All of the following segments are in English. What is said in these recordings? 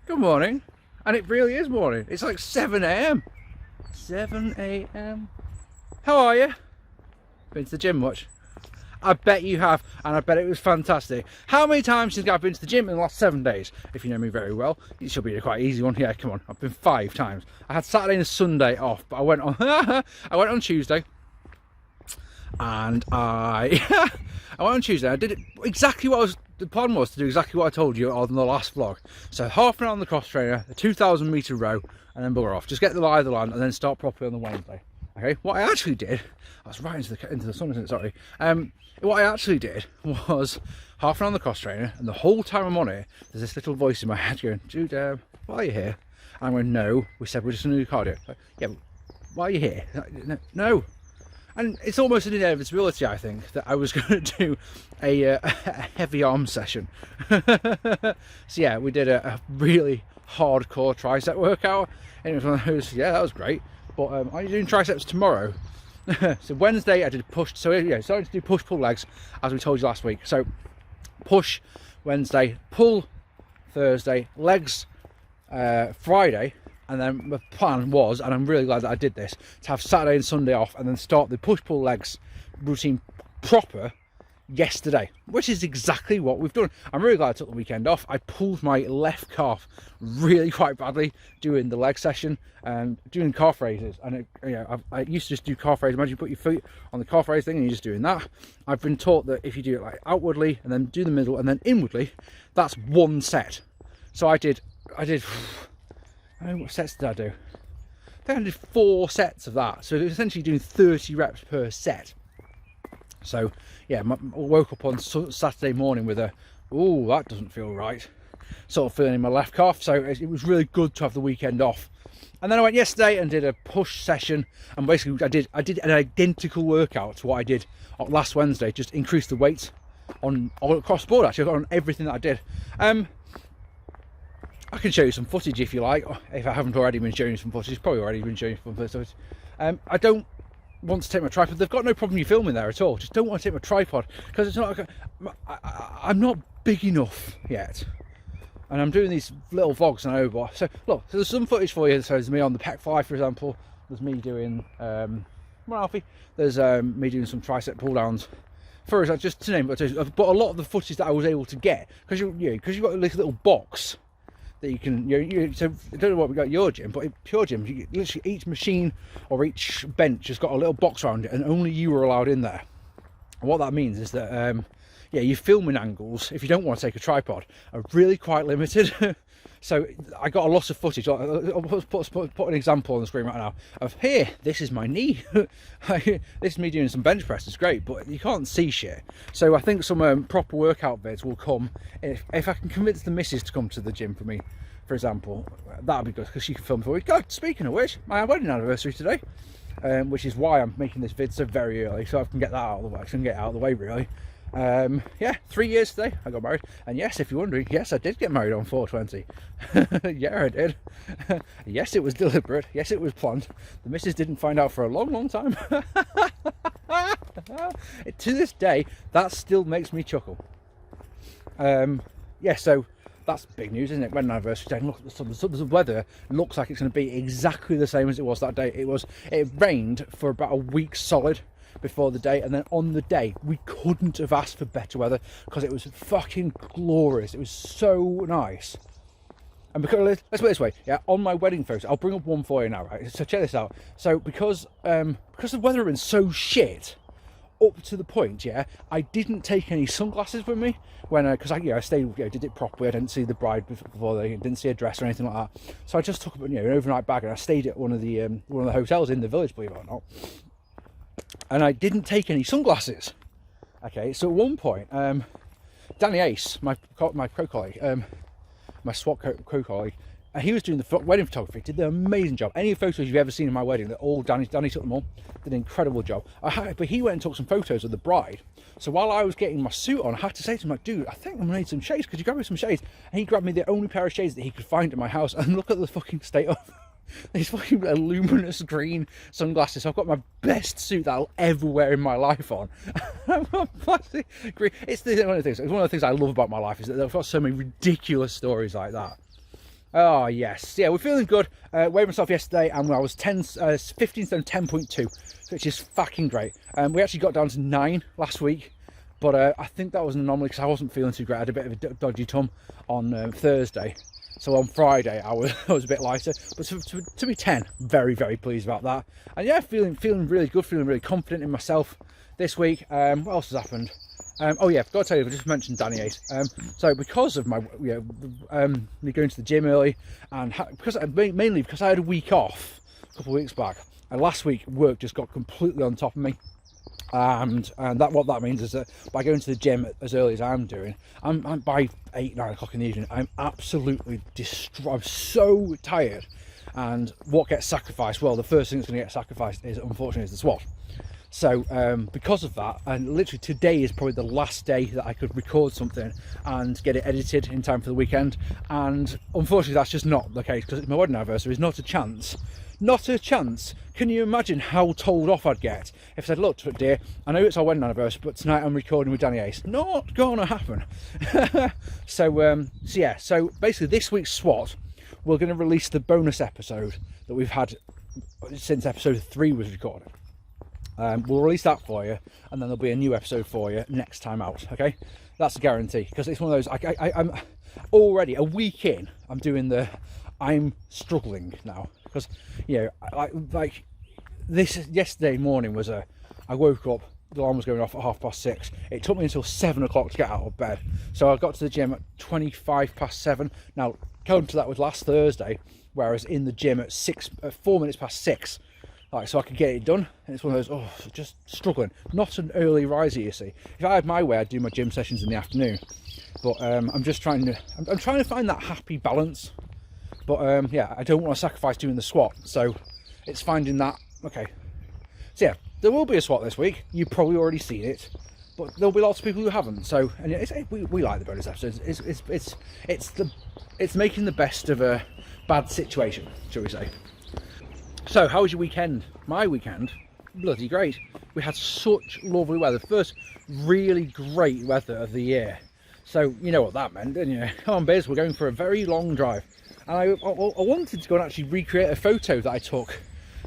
Good morning. And it really is morning. It's like 7 a.m. 7 a.m. How are you? Been to the gym much? I bet you have, and I bet it was fantastic. How many times since I've been to the gym in the last 7 days? If you know me very well, it should be a quite easy one. Yeah, come on. I've been 5 times. I had Saturday and Sunday off, but I went on I went on Tuesday. And I went on Tuesday. I did it exactly what the plan was to do exactly what I told you on the last vlog. So half an hour on the cross trainer, a 2,000 metre row, and then bugger off. Just get the lie of the land and then start properly on the Wednesday. Okay, what I actually did, I was right into the sun, isn't it? Sorry. What I actually did was half an hour on the cross trainer, and the whole time I'm on it, there's this little voice in my head going, "Dude, why are you here?" And I'm going, "No, we said we're just going to do cardio." Like, yeah, but why are you here? No. And it's almost an inevitability, I think, that I was going to do a heavy arm session. So yeah, we did a really hardcore tricep workout, and it was one of those, yeah, that was great. But are you doing triceps tomorrow? So Wednesday I did push, so yeah, started to do push-pull legs, as we told you last week. So push Wednesday, pull Thursday, legs Friday. And then my plan was, and I'm really glad that I did this, to have Saturday and Sunday off and then start the push-pull legs routine proper yesterday, which is exactly what we've done. I'm really glad I took the weekend off. I pulled my left calf really quite badly doing the leg session and doing calf raises. And I used to just do calf raises. Imagine you put your feet on the calf raise thing and you're just doing that. I've been taught that if you do it like outwardly and then do the middle and then inwardly, that's one set. So I did. What sets did I do? I think I did 4 sets of that. So essentially doing 30 reps per set. So yeah, I woke up on Saturday morning with a, "Ooh, that doesn't feel right," sort of feeling in my left calf. So it was really good to have the weekend off. And then I went yesterday and did a push session, and basically I did an identical workout to what I did last Wednesday. Just increased the weights on all across the board, actually, on everything that I did. I can show you some footage if you like. If I haven't already been showing you some footage, probably already been showing you some footage. I don't want to take my tripod. They've got no problem you filming there at all. Just don't want to take my tripod because it's not. I'm not big enough yet, and I'm doing these little vlogs and over. So look, so there's some footage for you. So there's me on the pec fly, for example. There's me doing Alfie. There's me doing some tricep pull downs. For example, just to name it, but a lot of the footage that I was able to get because you've got this little box that you can, so I don't know what we got at your gym, but at Pure Gym, literally each machine or each bench has got a little box around it, and only you are allowed in there. And what that means is that, yeah, your filming angles, if you don't want to take a tripod, are really quite limited. So I got a lot of footage. I'll put an example on the screen right now of here. This is my knee. This is me doing some bench press. It's great, but you can't see shit. So I think some proper workout vids will come if I can convince the missus to come to the gym for me, for example. That'd be good because she can film for me. God, speaking of which, my wedding anniversary today, which is why I'm making this vid so very early, so I can get that out of the way. I can get it out of the way really. Yeah, 3 years today I got married, and yes, if you're wondering, yes, I did get married on 420. Yeah, I did. Yes, it was deliberate. Yes, it was planned. The missus didn't find out for a long time. To this day, that still makes me chuckle. Yeah, so that's big news, isn't it? Wedding anniversary day. Look, the weather looks like it's going to be exactly the same as it was that day. It rained for about a week solid before the day, and then on the day we couldn't have asked for better weather because it was fucking glorious. It was so nice. And because, let's put it this way, yeah, on my wedding photo, I'll bring up one for you now, right? So check this out. So because the weather had been so shit up to the point, yeah, I didn't take any sunglasses with me when because I stayed, did it properly. I didn't see the bride before, they didn't see a dress or anything like that. So I just took an overnight bag, and I stayed at one of the hotels in the village, believe it or not. And I didn't take any sunglasses. Okay, so at one point, Danny Ace, my co-colleague, my SWAT co-colleague, he was doing the wedding photography, did an amazing job. Any photos you've ever seen in my wedding, they're all Danny took them all, did an incredible job. But he went and took some photos of the bride. So while I was getting my suit on, I had to say to him, like, "Dude, I think I'm gonna need some shades. Could you grab me some shades?" And he grabbed me the only pair of shades that he could find in my house. And look at the fucking state of these fucking luminous green sunglasses. So I've got my best suit that I'll ever wear in my life on. I've got plastic green. It's one of the things I love about my life is that I've got so many ridiculous stories like that. Oh yes, yeah, we're feeling good. Weighed myself yesterday and I was 15 stone 10.2, which is fucking great. We actually got down to 9 last week, but I think that was an anomaly because I wasn't feeling too great. I had a bit of a dodgy tum on Thursday, so on Friday I was I was a bit lighter. But to be 10, very pleased about that. And yeah, feeling really good, feeling really confident in myself this week. What else has happened? Oh yeah, forgot to tell you, I just mentioned Danny Ace. So because of my, me going to the gym early, and mainly because I had a week off a couple of weeks back, and last week work just got completely on top of me. And what that means is that by going to the gym as early as I'm doing, I'm by 8-9 o'clock in the evening, I'm absolutely distraught. I'm so tired. And what gets sacrificed? Well, the first thing that's going to get sacrificed is, unfortunately, is the SWAT. So because of that, and literally today is probably the last day that I could record something and get it edited in time for the weekend, and unfortunately that's just not the case because it's my wedding anniversary. There's not a chance. Can you imagine how told off I'd get if I said, look dear, I know it's our wedding anniversary, but tonight I'm recording with Danny Ace? Not gonna happen. So basically this week's SWAT, we're going to release the bonus episode that we've had since episode 3 was recorded. We'll release that for you, and then there'll be a new episode for you next time out. Okay, that's a guarantee, because it's one of those. I'm already a week in. I'm struggling now because like this yesterday morning was I woke up. The alarm was going off at 6:30. It took me until 7 o'clock to get out of bed. So I got to the gym at 7:25. Now, going to that was last Thursday, whereas in the gym at 4 minutes past 6. Like, so I could get it done, and it's one of those, just struggling. Not an early riser, you see. If I had my way, I'd do my gym sessions in the afternoon. But I'm just trying to find that happy balance. But yeah, I don't want to sacrifice doing the SWAT, so it's finding that. Okay, so yeah, there will be a SWAT this week. You've probably already seen it, but there'll be lots of people who haven't. So, and we like the bonus episodes. It's making the best of a bad situation, shall we say. So, how was your weekend? My weekend, bloody great. We had such lovely weather. First really great weather of the year. So, you know what that meant, didn't you? Come on, Biz, we're going for a very long drive. And I wanted to go and actually recreate a photo that I took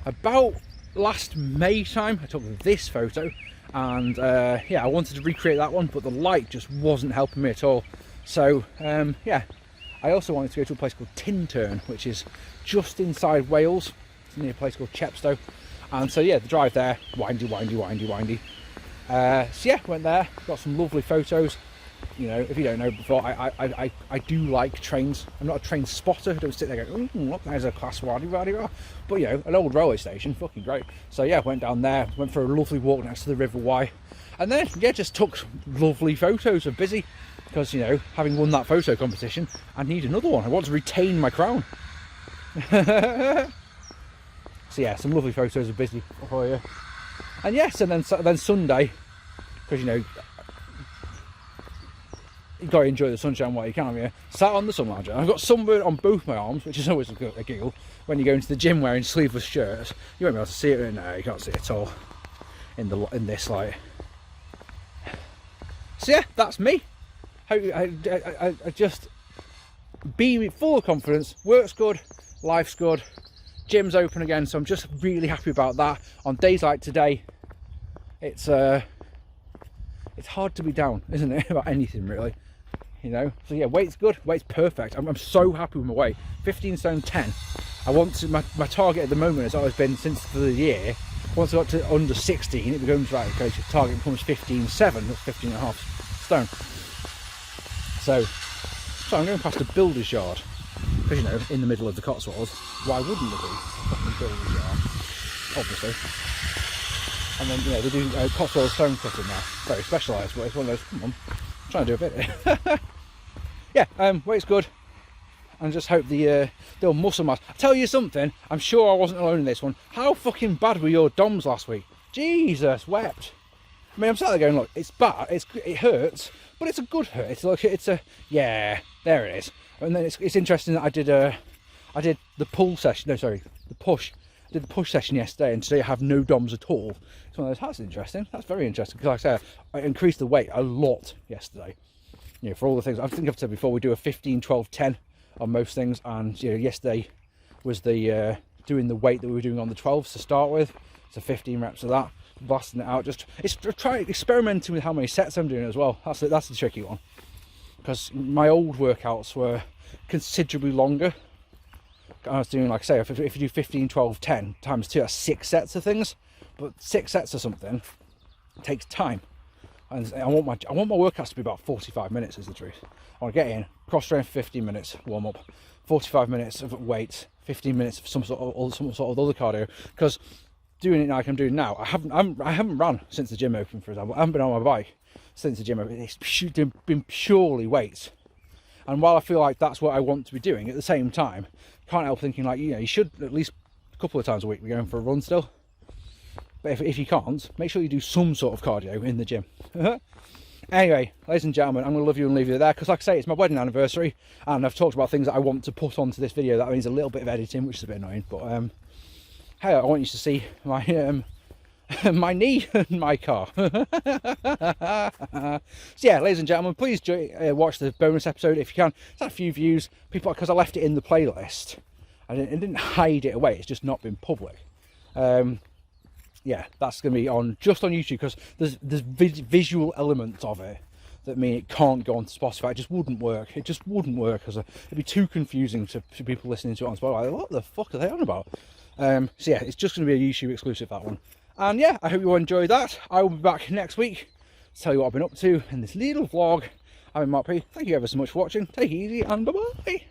about last May time. I took this photo. And, yeah, I wanted to recreate that one, but the light just wasn't helping me at all. So, yeah. I also wanted to go to a place called Tintern, which is just inside Wales. Near a place called Chepstow, and so yeah, the drive there, windy. So yeah, went there, got some lovely photos. You know, if you don't know before, I do like trains. I'm not a train spotter. I don't sit there going, look, there's a class one, but you know, an old railway station, fucking great. So yeah, went down there, went for a lovely walk next to the River Wye, and then yeah, just took lovely photos of Busy, because you know, having won that photo competition, I need another one. I want to retain my crown. So yeah, some lovely photos of Busy for you. And yes, and then Sunday, because you know, you got to enjoy the sunshine while you can, haven't you? Sat on the sun lounger. I've got sunburn on both my arms, which is always a giggle when you go into the gym wearing sleeveless shirts. You won't be able to see it. No, you can't see it at all in this light. So yeah, that's me. I just be full of confidence. Work's good, life's good. Gym's open again, so I'm just really happy about that. On days like today, it's hard to be down, isn't it, about anything really, you know. So yeah, weight's good, weight's perfect. I'm so happy with my weight. 15 stone 10. I want to, my target at the moment has always been since the year. Once I got to under 16, it becomes right. Okay, so target becomes 15.7. That's 15.5 stone. So I'm going past a builder's yard. Because, you know, in the middle of the Cotswolds, why wouldn't there be a fucking builder's yard? Obviously. And then, you know, they do Cotswolds stone cutting now. Very specialised, but it's one of those, come on, I'm trying to do a bit. Yeah, weight's good. And just hope the old muscle mass. I'll tell you something, I'm sure I wasn't alone in this one. How fucking bad were your DOMs last week? Jesus, wept. I mean, I'm sat there going, look, it's bad, it hurts, but it's a good hurt. It's like, yeah, there it is. And then it's interesting that I did the pull session, no sorry, the push. I did the push session yesterday, and today I have no DOMs at all. It's one of those, that's interesting, that's very interesting, because like I said, I increased the weight a lot yesterday. You know, for all the things, I think I've said before, we do a 15, 12, 10 on most things. And you know, yesterday was the doing the weight that we were doing on the 12s to start with, so 15 reps of that, blasting it out. It's trying experimenting with how many sets I'm doing as well. That's the tricky one, because my old workouts were considerably longer. I was doing, like I say, if you do 15, 12, 10 times 2, that's 6 sets of things. But 6 sets of something takes time, and I want my workouts to be about 45 minutes is the truth. I want to get in, cross train for 15 minutes, warm up, 45 minutes of weights, 15 minutes of some sort of other cardio. Because doing it like I'm doing now, I haven't run since the gym opened, for example. I haven't been on my bike since the gym opened. It's been purely weights. And while I feel like that's what I want to be doing, at the same time, can't help thinking, like, you know, you should at least a couple of times a week be going for a run still. But if you can't, make sure you do some sort of cardio in the gym. Anyway, ladies and gentlemen, I'm going to love you and leave you there, because like I say, it's my wedding anniversary, and I've talked about things that I want to put onto this video. That means a little bit of editing, which is a bit annoying. But hey, I want you to see my my knee and my car. So yeah, ladies and gentlemen, please watch the bonus episode if you can. It's had a few views, people, because I left it in the playlist. I didn't hide it away. It's just not been public. Yeah, that's going to be just on YouTube, because there's visual elements of it that mean it can't go onto Spotify. It just wouldn't work. It just wouldn't work, because it'd be too confusing to people listening to it on Spotify. What the fuck are they on about? So yeah, it's just going to be a YouTube exclusive, that one. And yeah, I hope you all enjoyed that. I will be back next week to tell you what I've been up to in this little vlog. I'm Mark P. Thank you ever so much for watching. Take it easy and bye-bye.